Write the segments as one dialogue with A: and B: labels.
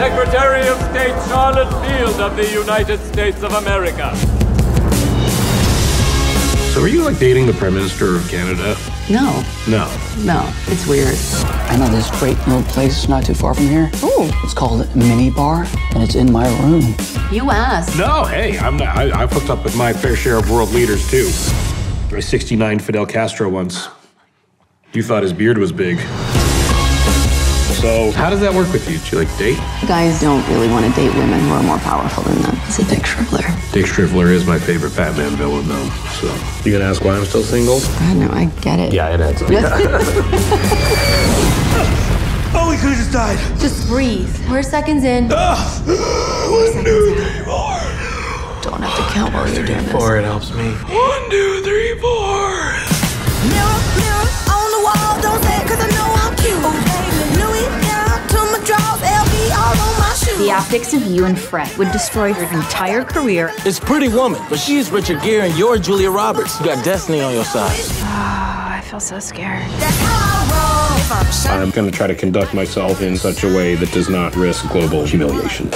A: Secretary of State Charlotte Field of the United States of America.
B: So were you like dating the Prime Minister of Canada?
C: No.
B: No.
C: No, it's weird.
D: I know this great little place not too far from here.
C: Ooh.
D: It's called Mini Bar, and it's in my room.
C: You asked.
B: No, hey, I'm not. I've hooked up with my fair share of world leaders too. 69 Fidel Castro once. You thought his beard was big. So how does that work with you? Do you like date?
C: Guys don't really want to date women who are more powerful than them. It's a Dick Shriveler.
B: Dick Shriveler is my favorite Batman villain, though. So you gonna ask why I'm still single?
C: I know, I get it.
B: Yeah, it adds up.
E: Oh, we could have just died.
F: Just breathe. We're seconds in.
E: 1, 2, 3, 4.
C: Don't have to count while you're doing this.
E: 4, it helps me. 1, 2, 3, 4.
G: Mirror, mirror on the wall, don't say it 'cause I know I'm cute. Oh, baby, Louis down to my drawers, LV all on my shoes.
H: The optics of you and Fred would destroy your entire career.
I: It's Pretty Woman, but she's Richard Gere and you're Julia Roberts. You got destiny on your side.
H: I feel so scared.
G: That's how I roll. If I'm shot,
B: I'm gonna try to conduct myself in such a way that does not risk global humiliation.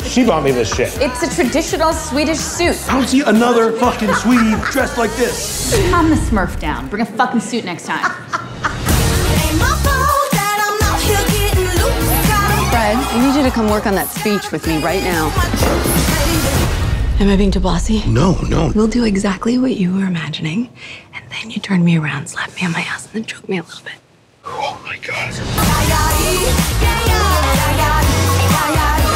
E: She bought me this shit.
F: It's a traditional Swedish suit.
E: I don't see another fucking Swede dressed like this.
H: Calm the Smurf down. Bring a fucking suit next time.
G: ain't my fault that I'm out here getting loose. Gotta
C: Fred, I need you to come work on that speech with me right now. Am I being too bossy?
B: No, no.
C: We'll do exactly what you were imagining, and then you turn me around, slap me on my ass, and then choke me a little bit.
B: Oh my God.
G: Yeah, yeah, yeah, yeah, yeah, yeah, yeah.